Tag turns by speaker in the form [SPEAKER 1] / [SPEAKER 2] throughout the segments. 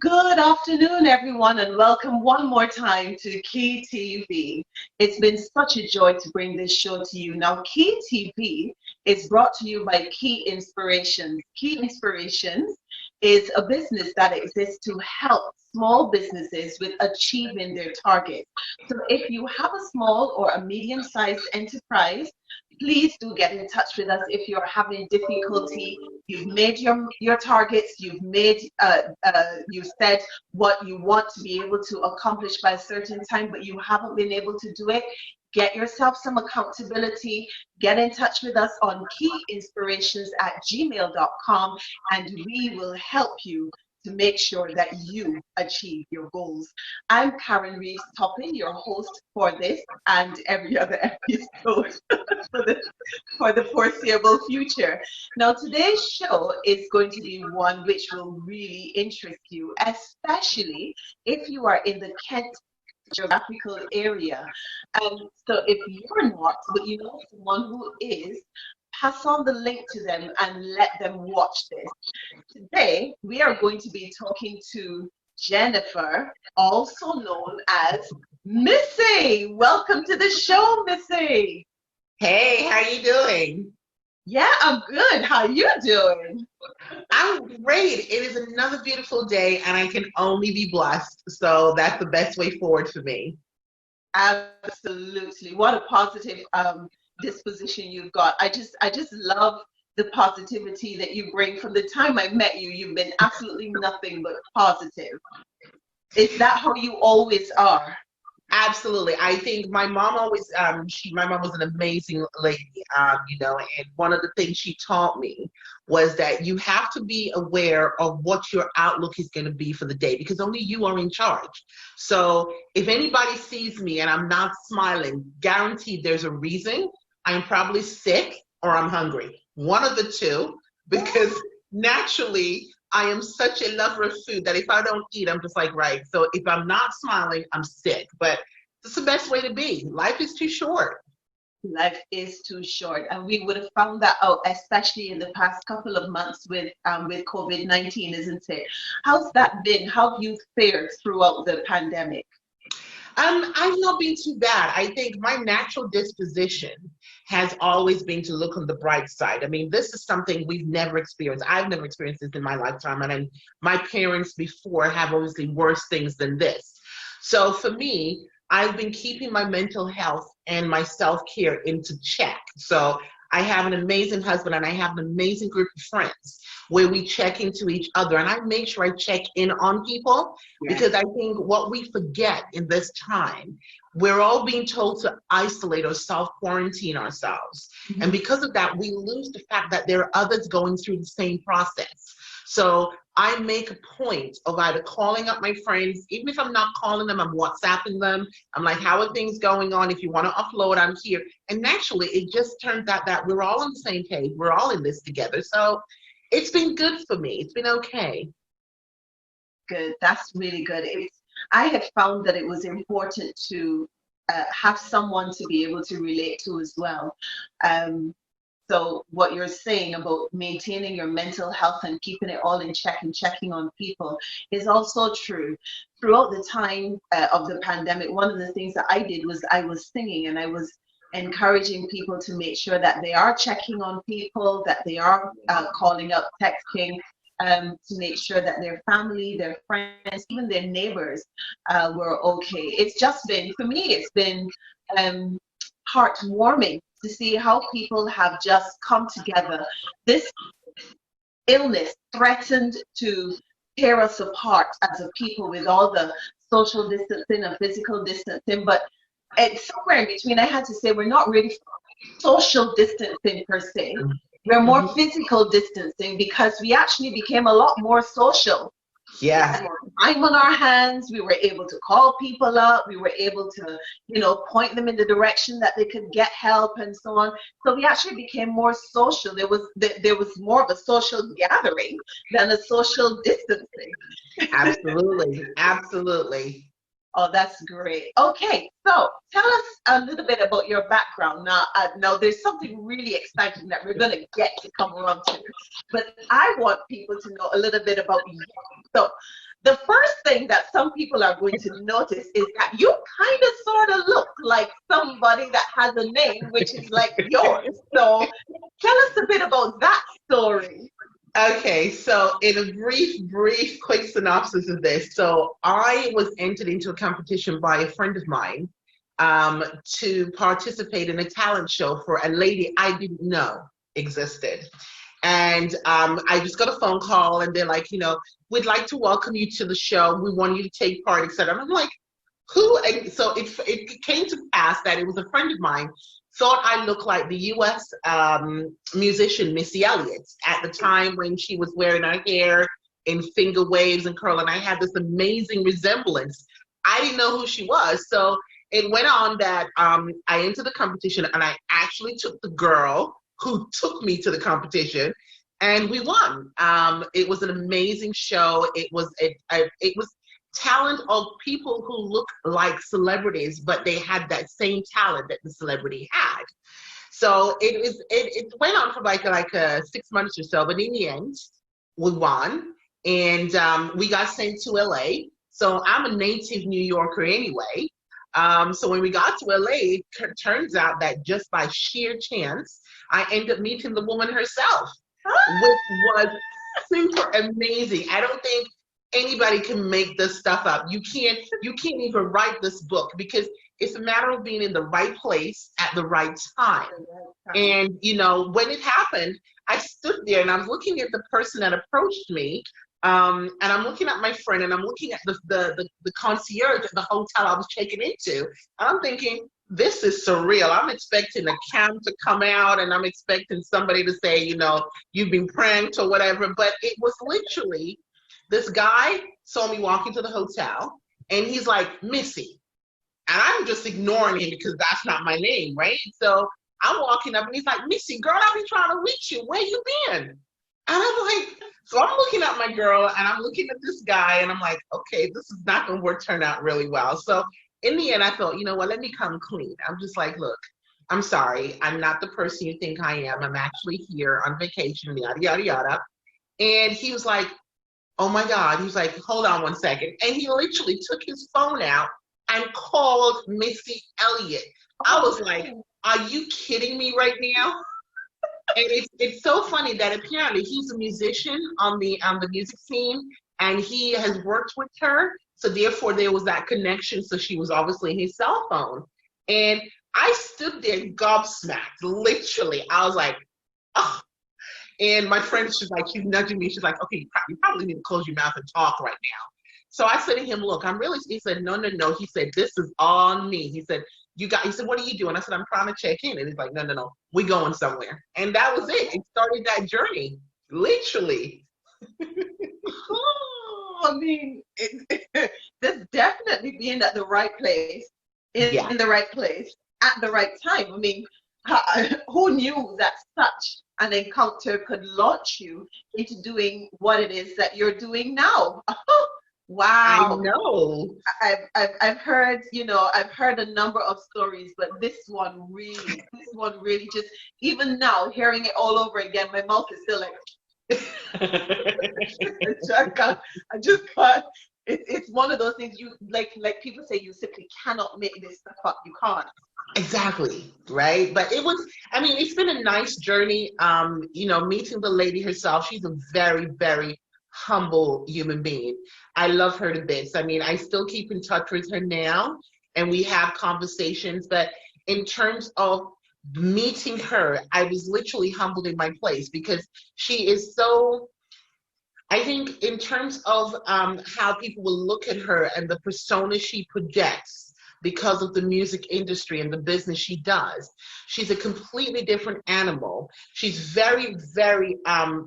[SPEAKER 1] Good afternoon, everyone, and welcome one more time to Key TV. It's been such a joy to bring this show to you. Now, Key TV is brought to you by Key Inspirations. Key Inspirations is a business that exists to help small businesses with achieving their targets. So if you have a small or a medium-sized enterprise, please do get in touch with us if you're having difficulty. You've made your targets, you said what you want to be able to accomplish by a certain time, but you haven't been able to do it. Get yourself some accountability. Get in touch with us on keyinspirations@gmail.com, and we will help you to make sure that you achieve your goals. I'm Karen Reeves Toppin, your host for this and every other episode for the foreseeable future. Now, today's show is going to be one which will really interest you, especially if you are in the Kent geographical area. So if you're not, but you know someone who is, pass on the link to them and let them watch this. Today, we are going to be talking to Jennifer, also known as Missye. Welcome to the show, Missye.
[SPEAKER 2] Hey, how you doing?
[SPEAKER 1] Yeah, I'm good. How you doing?
[SPEAKER 2] I'm great. It is another beautiful day, and I can only be blessed. So that's the best way forward for me.
[SPEAKER 1] Absolutely. What a positive disposition you've got. I just love the positivity that you bring. From the time I met you, you've been absolutely nothing but positive. Is that how you always are?
[SPEAKER 2] Absolutely. I think my mom always, my mom was an amazing lady, and one of the things she taught me was that you have to be aware of what your outlook is going to be for the day, because only you are in charge. So if anybody sees me and I'm not smiling, guaranteed there's a reason. I'm probably sick or I'm hungry. One of the two, because naturally I am such a lover of food that if I don't eat, I'm just like, right. So if I'm not smiling, I'm sick. But it's the best way to be. Life is too short.
[SPEAKER 1] Life is too short, and we would have found that out, especially in the past couple of months with COVID-19, isn't it? How's that been? How have you fared throughout the pandemic?
[SPEAKER 2] I've not been too bad. I think my natural disposition has always been to look on the bright side. I mean, this is something we've never experienced. I've never experienced this in my lifetime, and my parents before have obviously worse things than this. So for me, I've been keeping my mental health and my self-care into check. So I have an amazing husband and I have an amazing group of friends where we check into each other, and I make sure I check in on people. Yes. Because I think what we forget in this time, we're all being told to isolate or self-quarantine ourselves. Mm-hmm. And because of that, we lose the fact that there are others going through the same process. So I make a point of either calling up my friends, even if I'm not calling them, I'm WhatsApping them. I'm like, how are things going on? If you want to upload, I'm here. And naturally, it just turns out that we're all on the same page. We're all in this together. So it's been good for me. It's been okay.
[SPEAKER 1] Good. That's really good. I have found that it was important to have someone to be able to relate to as well. So what you're saying about maintaining your mental health and keeping it all in check and checking on people is also true. Throughout the time of the pandemic, one of the things that I did was I was singing, and I was encouraging people to make sure that they are checking on people, that they are calling up, texting, to make sure that their family, their friends, even their neighbors were okay. It's just been, for me, it's been heartwarming to see how people have just come together. This illness threatened to tear us apart as a people with all the social distancing and physical distancing, but it's somewhere in between. I had to say we're not really social distancing per se. We're more physical distancing because we actually became a lot more social.
[SPEAKER 2] Yeah.
[SPEAKER 1] Time on our hands, we were able to call people up, we were able to, point them in the direction that they could get help and so on. So we actually became more social. There was more of a social gathering than a social distancing.
[SPEAKER 2] Absolutely, absolutely.
[SPEAKER 1] Oh, that's great. Okay, so tell us a little bit about your background. Now there's something really exciting that we're going to get to come around to, but I want people to know a little bit about you. So the first thing that some people are going to notice is that you kind of sort of look like somebody that has a name which is like yours. So tell us a bit about that story.
[SPEAKER 2] Okay, so in a brief, quick synopsis of this. So I was entered into a competition by a friend of mine to participate in a talent show for a lady I didn't know existed. And I just got a phone call and they're like, we'd like to welcome you to the show. We want you to take part, etc. And I'm like, who? And so it came to pass that it was a friend of mine thought I looked like the U.S. Musician Missy Elliott at the time when she was wearing her hair in finger waves and curl, and I had this amazing resemblance. I didn't know who she was, so it went on that I entered the competition, and I actually took the girl who took me to the competition, and we won. It was an amazing show. It was talent of people who look like celebrities, but they had that same talent that the celebrity had. So it went on for like 6 months or so, but in the end, we won, and we got sent to LA. So I'm a native New Yorker anyway. So when we got to LA, it turns out that just by sheer chance, I ended up meeting the woman herself, which was super amazing. I don't think anybody can make this stuff up. You can't even write this book, because it's a matter of being in the right place at the right time. And when it happened, I stood there and I was looking at the person that approached me, and I'm looking at my friend, and I'm looking at the concierge at the hotel I was checking into, and I'm thinking, this is surreal. I'm expecting a cam to come out, and I'm expecting somebody to say, you've been pranked or whatever. But it was literally, this guy saw me walk into the hotel, and he's like, Missy. And I'm just ignoring him because that's not my name, right? So I'm walking up, and he's like, Missy, girl, I've been trying to reach you. Where you been? And I'm like, so I'm looking at my girl, and I'm looking at this guy, and I'm like, okay, this is not going to turn out really well. So in the end, I thought, you know what, let me come clean. I'm just like, look, I'm sorry. I'm not the person you think I am. I'm actually here on vacation, yada, yada, yada. And he was like, oh my God. He was like, hold on one second. And he literally took his phone out and called Missy Elliott. I was like, are you kidding me right now? And it's so funny that apparently he's a musician on the music scene, and he has worked with her. So therefore there was that connection. So she was obviously in his cell phone. And I stood there gobsmacked, literally. I was like, oh. And my friend, she's nudging me. She's like, okay, you probably need to close your mouth and talk right now. So I said to him, look, he said, no. He said, this is on me. He said, he said, what are you doing? I said, I'm trying to check in. And he's like, no, we going somewhere. And that was it. It started that journey, literally.
[SPEAKER 1] I mean, there's definitely being at the right place, in the right place, at the right time. I mean, who knew that such an encounter could launch you into doing what it is that you're doing now? Wow.
[SPEAKER 2] I know.
[SPEAKER 1] I've heard, I've heard a number of stories, but this one really just, even now, hearing it all over again, my mouth is still like, I just can't. It's one of those things, you like people say, you simply cannot make this stuff up. You can't.
[SPEAKER 2] Exactly, right? But it's been a nice journey. Meeting the lady herself. She's a very, very humble human being. I love her to bits. I still keep in touch with her now, and we have conversations. But in terms of meeting her, I was literally humbled in my place, because she is so, I think in terms of how people will look at her and the persona she projects because of the music industry and the business she does, she's a completely different animal. She's very, very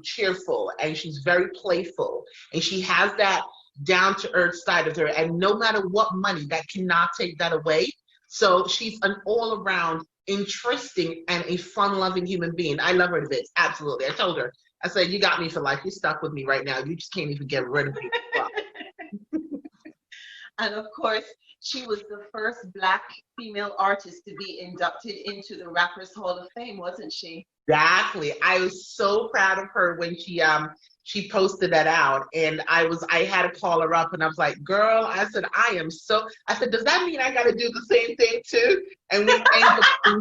[SPEAKER 2] cheerful, and she's very playful, and she has that down-to-earth side of her, and no matter what money, that cannot take that away. So she's an all-around interesting and a fun-loving human being. I love her to bits, absolutely. I told her, I said, you got me for life. You're stuck with me right now. You just can't even get rid of me.
[SPEAKER 1] And of course, she was the first Black female artist to be inducted into the Rappers Hall of Fame, wasn't she?
[SPEAKER 2] Exactly. I was so proud of her when she posted that out, and I had to call her up, and I was like, girl, I said, I said, does that mean I got to do the same thing too? And we ended up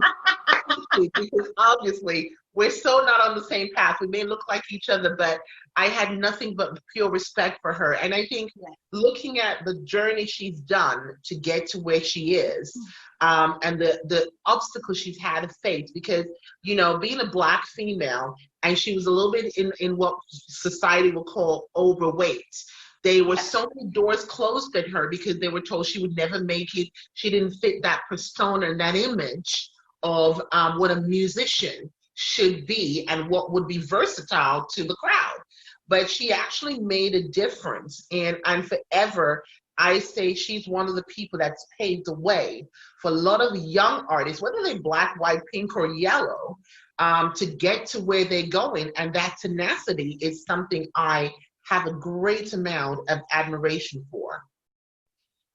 [SPEAKER 2] because obviously we're so not on the same path. We may look like each other, but I had nothing but pure respect for her. And I think looking at the journey she's done to get to where she is, and the obstacles she's had to face, because, you know, being a Black female, and she was a little bit in what society will call overweight. There were so many doors closed at her because they were told she would never make it. She didn't fit that persona and that image of what a musician should be and what would be versatile to the crowd. But she actually made a difference, and forever I say she's one of the people that's paved the way for a lot of young artists, whether they're Black, white, pink, or yellow, to get to where they're going. And that tenacity is something I have a great amount of admiration for.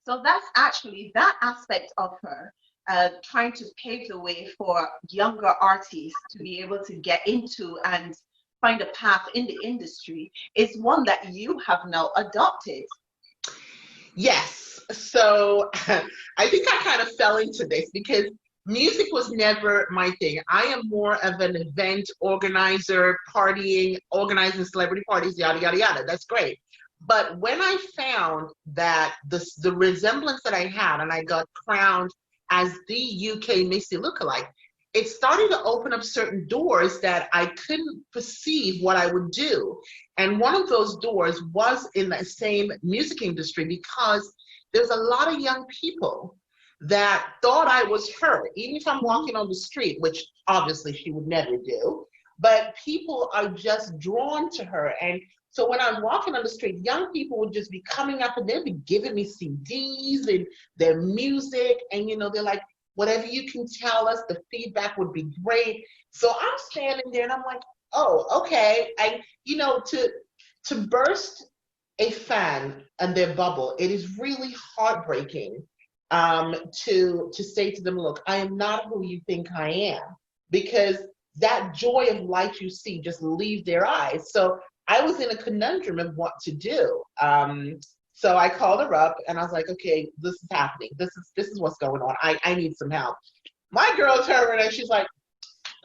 [SPEAKER 1] So that's actually that aspect of her, trying to pave the way for younger artists to be able to get into and find a path in the industry, is one that you have now adopted.
[SPEAKER 2] Yes. So I think I kind of fell into this because music was never my thing. I am more of an event organizer, partying, organizing celebrity parties, yada, yada, yada. That's great. But when I found that the resemblance that I had, and I got crowned as the UK Missy lookalike, it started to open up certain doors that I couldn't perceive what I would do. And one of those doors was in the same music industry, because there's a lot of young people that thought I was her, even if I'm walking on the street, which obviously she would never do, but people are just drawn to her. And so when I was walking on the street, young people would just be coming up and they'd be giving me CDs and their music, and, you know, they're like, whatever you can tell us, the feedback would be great. So I'm standing there and I'm like, oh, okay. You know, to burst a fan and their bubble, it is really heartbreaking to say to them, look, I am not who you think I am, because that joy of light you see just leaves their eyes. So I was in a conundrum of what to do. So I called her up and I was like, okay, this is happening. This is what's going on. I need some help. My girl turned around and she's like,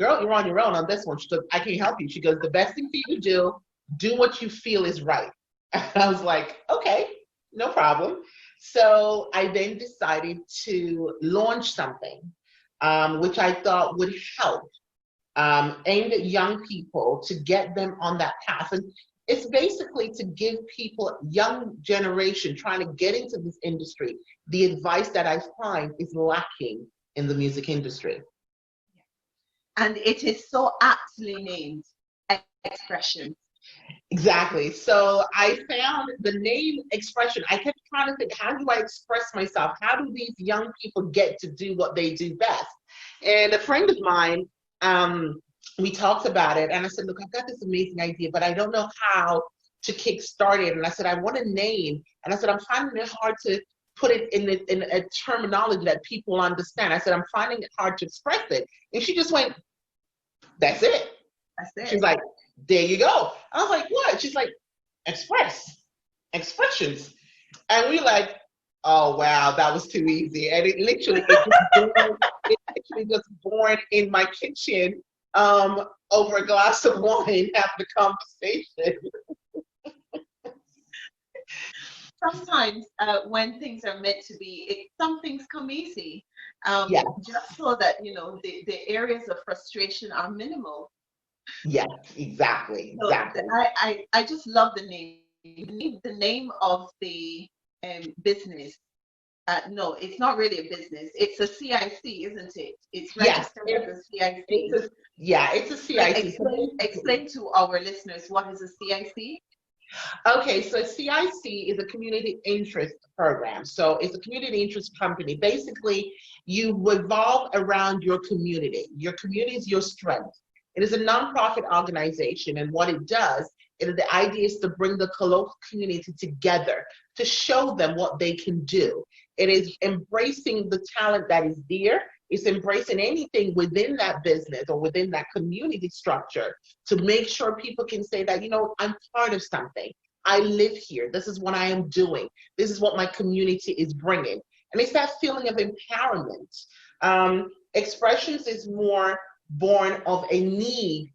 [SPEAKER 2] girl, you're on your own on this one. She goes, I can't help you. She goes, the best thing for you to do what you feel is right. And I was like, okay, no problem. So I then decided to launch something, which I thought would help, aimed at young people to get them on that path. And it's basically to give people, young generation trying to get into this industry, the advice that I find is lacking in the music industry.
[SPEAKER 1] And it is so aptly named Xpressions.
[SPEAKER 2] Exactly. So I found the name Xpression. I kept trying to think, how do I express myself? How do these young people get to do what they do best? And a friend of mine, we talked about it, and I said, look, I've got this amazing idea, but I don't know how to kickstart it. And I said, I want a name. And I said, I'm finding it hard to put it in a terminology that people understand. I said, I'm finding it hard to express it. And she just went, that's it.
[SPEAKER 1] That's it.
[SPEAKER 2] She's like, there you go. I was like, what? She's like, Xpressions. And we like, oh, wow, that was too easy. And it literally just born in my kitchen over a glass of wine after conversation.
[SPEAKER 1] Sometimes when things are meant to be, some things come easy.
[SPEAKER 2] Yes.
[SPEAKER 1] Just so that, you know, the areas of frustration are minimal.
[SPEAKER 2] Yes, exactly.
[SPEAKER 1] So I just love the name. The name of the business. No, it's not really a business. It's a CIC, isn't it? It's registered as a CIC.
[SPEAKER 2] It's a CIC.
[SPEAKER 1] Explain to our listeners, what is a CIC?
[SPEAKER 2] Okay, so CIC is a community interest program. So it's a community interest company. Basically, you revolve around your community. Your community is your strength. It is a nonprofit organization, and what it does The idea is to bring the local community together to show them what they can do. It is embracing the talent that is there. It's embracing anything within that business or within that community structure to make sure people can say that, I'm part of something. I live here. This is what I am doing. This is what my community is bringing. And it's that feeling of empowerment. Xpressions is more born of a need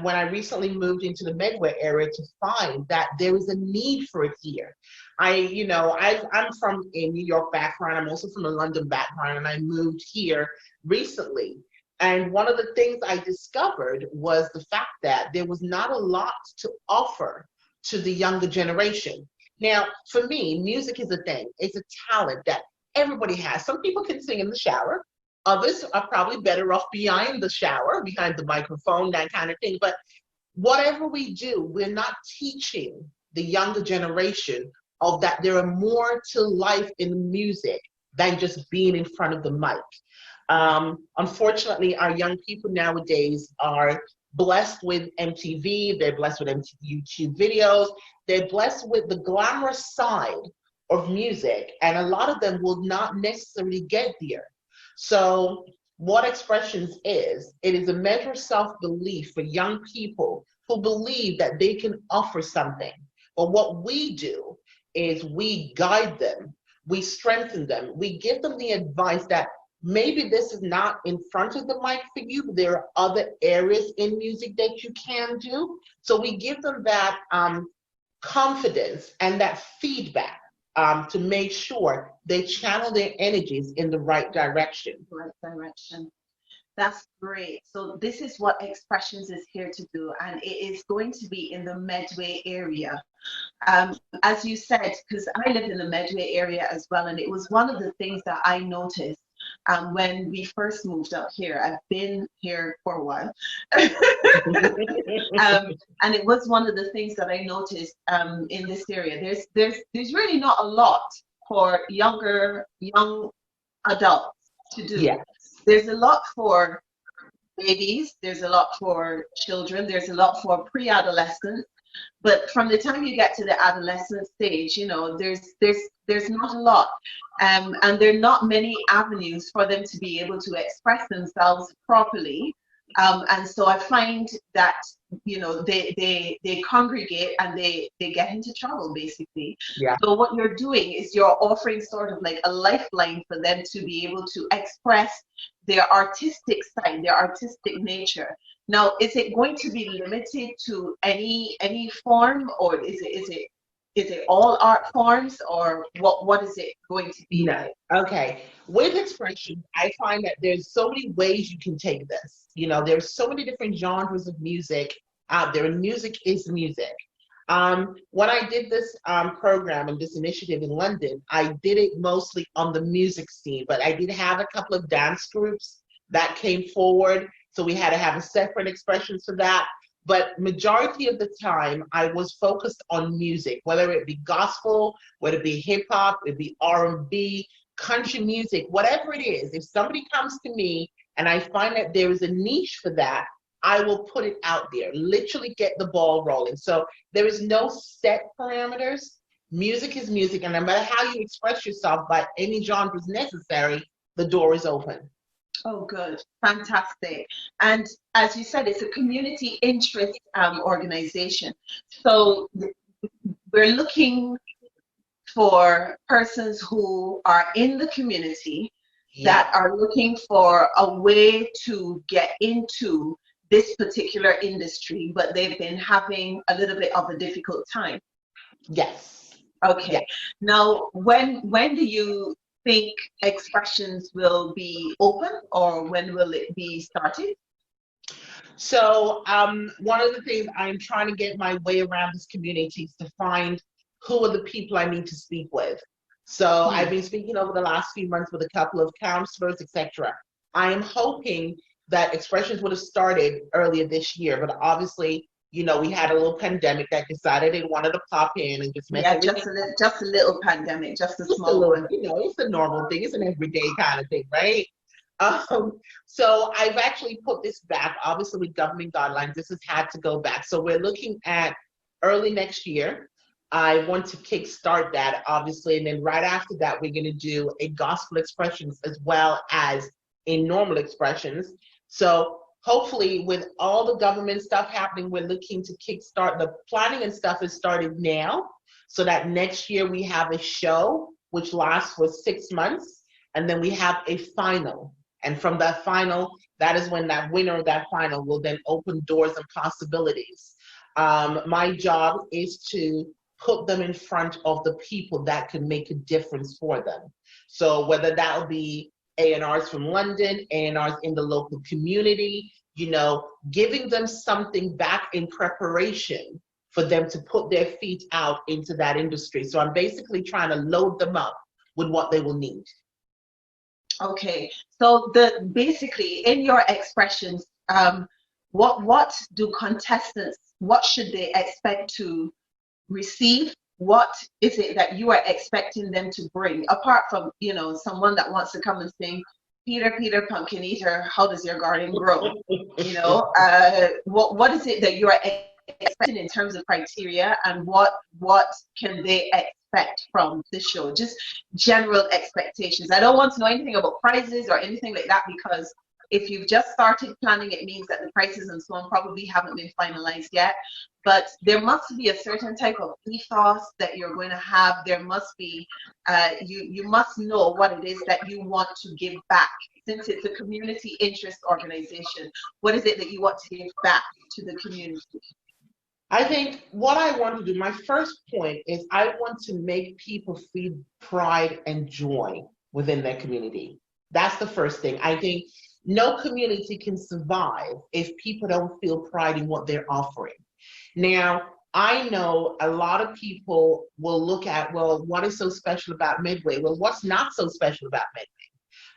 [SPEAKER 2] when I recently moved into the Medway area to find that there is a need for it here. I'm from a New York background. I'm also from a London background, and I moved here recently. And one of the things I discovered was the fact that there was not a lot to offer to the younger generation. Now, for me, music is a thing. It's a talent that everybody has. Some people can sing in the shower. Others are probably better off behind the shower, behind the microphone, that kind of thing. But whatever we do, we're not teaching the younger generation of that there are more to life in music than just being in front of the mic. Unfortunately, our young people nowadays are blessed with MTV, they're blessed with YouTube videos, they're blessed with the glamorous side of music, and a lot of them will not necessarily get there. So what Xpressions is, it is a measure of self-belief for young people who believe that they can offer something. But what we do is we guide them, we strengthen them, we give them the advice that maybe this is not in front of the mic for you, but there are other areas in music that you can do. So we give them that confidence and that feedback to make sure they channel their energies in the right direction.
[SPEAKER 1] Right direction. That's great. So this is what Xpressions is here to do, and it is going to be in the Medway area. As you said, because I live in the Medway area as well, and it was one of the things that I noticed when we first moved up here. I've been here for a while. And it was one of the things that I noticed in this area. There's really not a lot for young adults to do.
[SPEAKER 2] Yes.
[SPEAKER 1] There's a lot for babies, there's a lot for children, there's a lot for pre-adolescents, but from the time you get to the adolescent stage, there's not a lot, and there are not many avenues for them to be able to express themselves properly. And so I find that they congregate and they get into trouble, basically.
[SPEAKER 2] Yeah.
[SPEAKER 1] So what you're doing is you're offering sort of like a lifeline for them to be able to express their artistic side, their artistic nature. Now, is it going to be limited to any form, or is it all art forms, or what is it going to be?
[SPEAKER 2] No. Okay. With Xpression, I find that there's so many ways you can take this. There's so many different genres of music out there, and music is music. When I did this program and this initiative in London, I did it mostly on the music scene, but I did have a couple of dance groups that came forward, so we had to have a separate Xpressions for that. But majority of the time, I was focused on music, whether it be gospel, whether it be hip hop, it be R&B, country music, whatever it is. If somebody comes to me and I find that there is a niche for that, I will put it out there, literally get the ball rolling. So there is no set parameters. Music is music, and no matter how you express yourself by any genres necessary, the door is open.
[SPEAKER 1] Oh, good. Fantastic. And as you said, it's a community interest organization. So we're looking for persons who are in the community that are looking for a way to get into this particular industry, but they've been having a little bit of a difficult time.
[SPEAKER 2] Yes.
[SPEAKER 1] Okay. Yes. Now, when do you think Xpressions will be open, or when will it be started?
[SPEAKER 2] So one of the things I'm trying to get my way around this community is to find who are the people I need to speak with. So I've been speaking over the last few months with a couple of counselors, etc. I am hoping that Xpressions would have started earlier this year, but obviously, we had a little pandemic that decided it wanted to pop in and just mess everything.
[SPEAKER 1] Just a little pandemic, just a small one.
[SPEAKER 2] It's a normal thing. It's an everyday kind of thing, right? So I've actually put this back. Obviously, with government guidelines, this has had to go back. So we're looking at early next year. I want to kickstart that, obviously, and then right after that, we're going to do a gospel expressions as well as a normal expressions. So hopefully, with all the government stuff happening, we're looking to kickstart. The planning and stuff is started now, so that next year we have a show which lasts for 6 months, and then we have a final. And from that final, that is when that winner of that final will then open doors and possibilities. My job is to put them in front of the people that can make a difference for them. So whether that will be A&Rs from London, A&Rs in the local community, you know, giving them something back in preparation for them to put their feet out into that industry. So I'm basically trying to load them up with what they will need.
[SPEAKER 1] Okay, so basically in your expressions, what do contestants, what should they expect to receive? What is it that you are expecting them to bring, apart from, you know, someone that wants to come and sing, Peter, Peter, pumpkin eater, how does your garden grow? You know, what is it that you are expecting in terms of criteria, and what can they expect from the show? Just general expectations. I don't want to know anything about prizes or anything like that, because if you've just started planning, it means that the prices and so on probably haven't been finalized yet. But there must be a certain type of ethos that you're going to have. There must be, you must know what it is that you want to give back. Since it's a community interest organization, what is it that you want to give back to the community?
[SPEAKER 2] I think what I want to do, my first point is I want to make people feel pride and joy within their community. That's the first thing. I think no community can survive if people don't feel pride in what they're offering. Now, I know a lot of people will look at, well, what is so special about Medway? Well, what's not so special about Medway?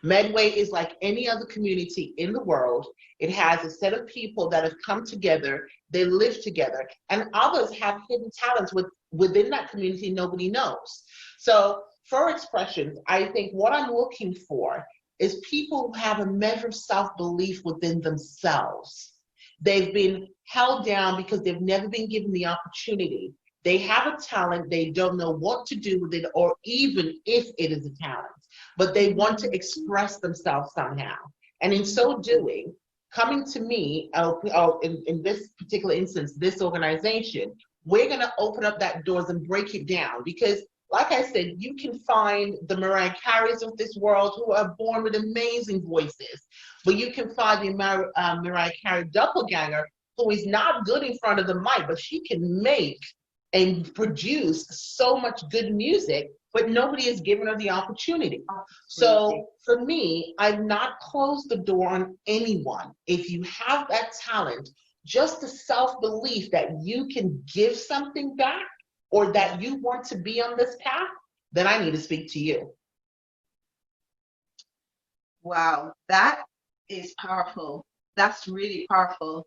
[SPEAKER 2] Medway is like any other community in the world. It has a set of people that have come together, they live together, and others have hidden talents within that community nobody knows. So for Xpressions, I think what I'm looking for is people who have a measure of self-belief within themselves. They've been held down because they've never been given the opportunity. They have a talent, they don't know what to do with it, or even if it is a talent, but they want to express themselves somehow. And in so doing, coming to me, in this particular instance, this organization, we're gonna open up that doors and break it down, because like I said, you can find the Mariah Careys of this world who are born with amazing voices, but you can find the Mariah Carey doppelganger who is not good in front of the mic, but she can make and produce so much good music, but nobody has given her the opportunity. So for me, I've not closed the door on anyone. If you have that talent, just the self-belief that you can give something back, or that you want to be on this path, then I need to speak to you.
[SPEAKER 1] Wow, that is powerful. That's really powerful.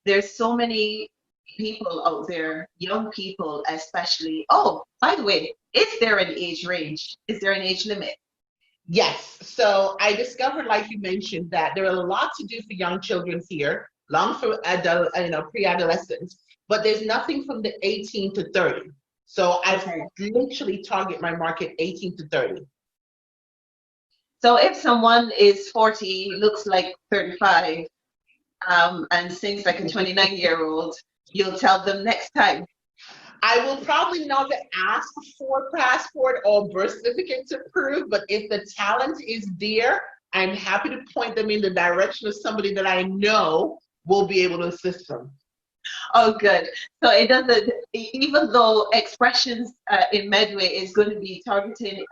[SPEAKER 1] There's so many people out there, young people especially. Oh, by the way, is there an age range? Is there an age limit?
[SPEAKER 2] Yes. So I discovered, like you mentioned, that there are a lot to do for young children here, long for pre-adolescents, but there's nothing from the 18 to 30. So I literally target my market 18 to 30.
[SPEAKER 1] So if someone is 40, looks like 35, and sings like a 29-year-old, you'll tell them next time.
[SPEAKER 2] I will probably not ask for a passport or birth certificate to prove, but if the talent is there, I'm happy to point them in the direction of somebody that I know will be able to assist them.
[SPEAKER 1] Oh, good. So it doesn't, even though Xpressions in Medway is going to be targeting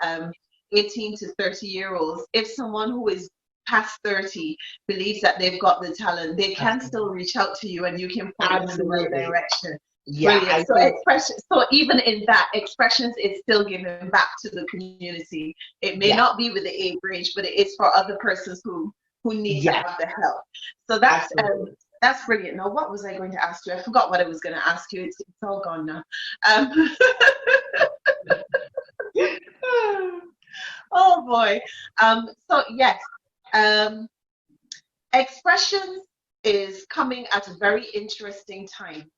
[SPEAKER 1] 18 to 30-year-olds, if someone who is past 30 believes that they've got the talent, they can still reach out to you and you can point them in the right direction.
[SPEAKER 2] Yeah.
[SPEAKER 1] So Xpressions, so even in that, Xpressions is still giving back to the community. It may not be with the age range, but it is for other persons who need to have the help. So that's brilliant. Now, what was I going to ask you? I forgot what I was going to ask you. It's all gone now. Oh boy. So yes, Xpressions is coming at a very interesting time.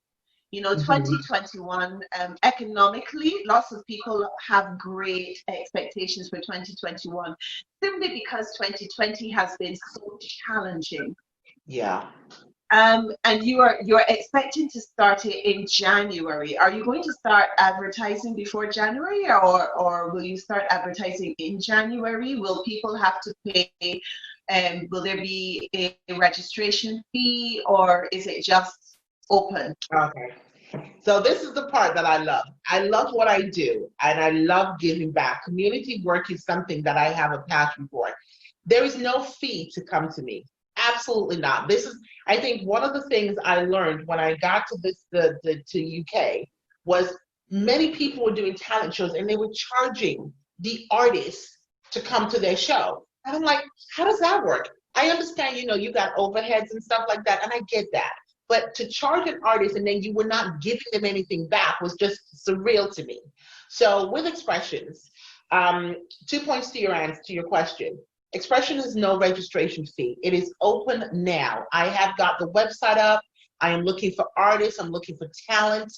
[SPEAKER 2] Mhm.
[SPEAKER 1] 2021, economically, lots of people have great expectations for 2021, simply because 2020 has been so challenging.
[SPEAKER 2] Yeah.
[SPEAKER 1] And you're expecting to start it in January. Are you going to start advertising before January, or will you start advertising in January? Will people have to pay? Will there be a registration fee, or is it just open?
[SPEAKER 2] Okay. So this is the part that I love. I love what I do, and I love giving back. Community work is something that I have a passion for. There is no fee to come to me. Absolutely not. This is, I think, one of the things I learned when I got to to UK was many people were doing talent shows and they were charging the artists to come to their show. And I'm like, how does that work? I understand, you got overheads and stuff like that, and I get that. But to charge an artist and then you were not giving them anything back was just surreal to me. So with Expressions, 2 points to your question. Expression is no registration fee. It is open now. I have got the website up. I am looking for artists. I'm looking for talent.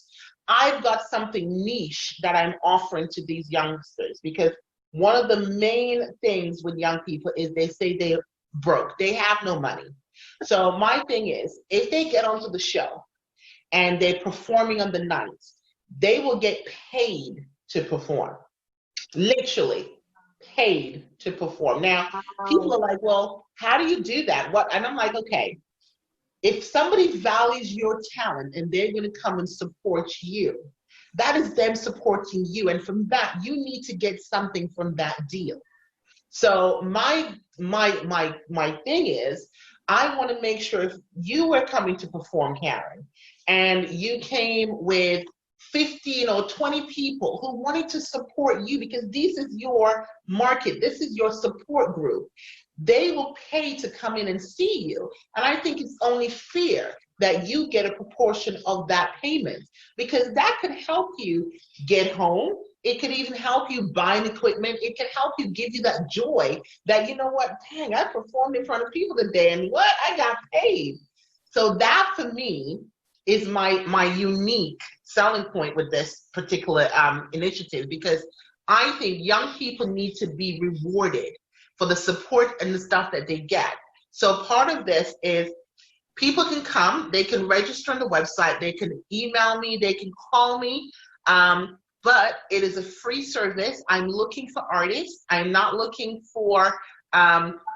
[SPEAKER 2] I've got something niche that I'm offering to these youngsters, because one of the main things with young people is they say they're broke. They have no money. So my thing is, if they get onto the show and they're performing on the nights, they will get paid to perform. Literally paid to perform. Now, people
[SPEAKER 1] Wow.
[SPEAKER 2] are like, well, how do you do that? What? And I'm like, okay, if somebody values your talent and they're going to come and support you, that is them supporting you. And from that, you need to get something from that deal. So my thing is, I want to make sure if you were coming to perform, Karen, and you came with 15 or 20 people who wanted to support you, because this is your market, this is your support group, they will pay to come in and see you. And I think it's only fair that you get a proportion of that payment, because that could help you get home. It could even help you buying equipment. It can help you, give you that joy that, you know what, dang, I performed in front of people today and what? I got paid. So that for me is my unique selling point with this particular initiative, because I think young people need to be rewarded for the support and the stuff that they get. So part of this is people can come, they can register on the website, they can email me, they can call me. But it is a free service. I'm looking for artists. I'm not looking for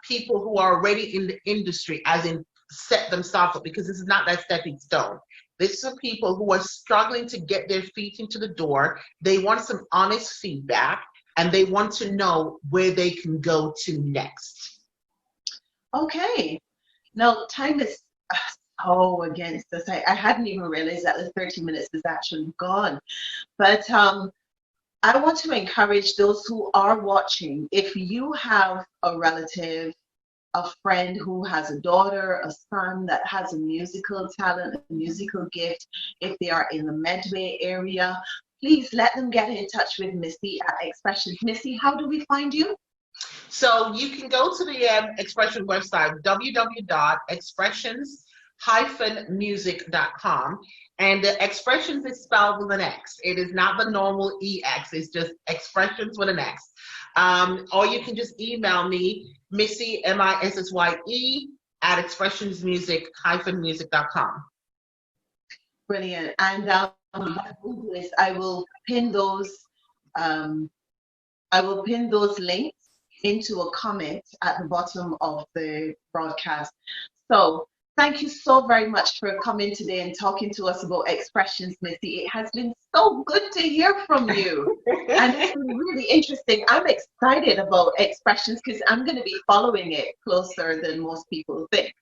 [SPEAKER 2] people who are already in the industry, as in set themselves up, because this is not that stepping stone. This is people who are struggling to get their feet into the door. They want some honest feedback, and they want to know where they can go to next.
[SPEAKER 1] Okay. Now, time is so against us. I hadn't even realized that the 30 minutes is actually gone. But I want to encourage those who are watching, if you have a relative, a friend who has a daughter, a son that has a musical talent, a musical gift, if they are in the Medway area, please let them get in touch with Missye at Xpressions. Missye, how do we find you?
[SPEAKER 2] So you can go to the Expression website, www.expressions-music.com. And the Expressions is spelled with an X. It is not the normal EX. It's just Expressions with an X. Or you can just email me, Missye, Missye, at expressionsmusic-music.com.
[SPEAKER 1] Brilliant. And what I will do is I will pin those links into a comment at the bottom of the broadcast. So thank you so very much for coming today and talking to us about Xpressions, Missye. It has been so good to hear from you. And it's been really interesting. I'm excited about Xpressions because I'm going to be following it closer than most people think.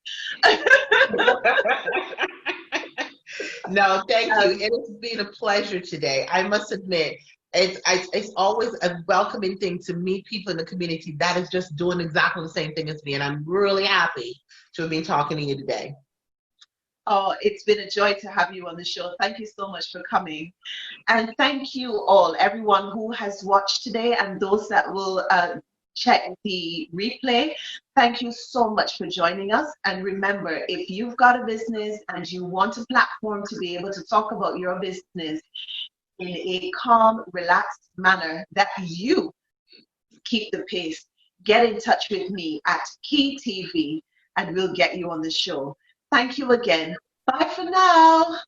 [SPEAKER 2] No, thank you. It has been a pleasure today. I must admit, it's always a welcoming thing to meet people in the community that is just doing exactly the same thing as me. And I'm really happy to have been talking to you today.
[SPEAKER 1] Oh, it's been a joy to have you on the show. Thank you so much for coming. And thank you all, everyone who has watched today and those that will check the replay. Thank you so much for joining us. And remember, if you've got a business and you want a platform to be able to talk about your business in a calm, relaxed manner that you keep the pace, get in touch with me at Key TV and we'll get you on the show. Thank you again. Bye for now.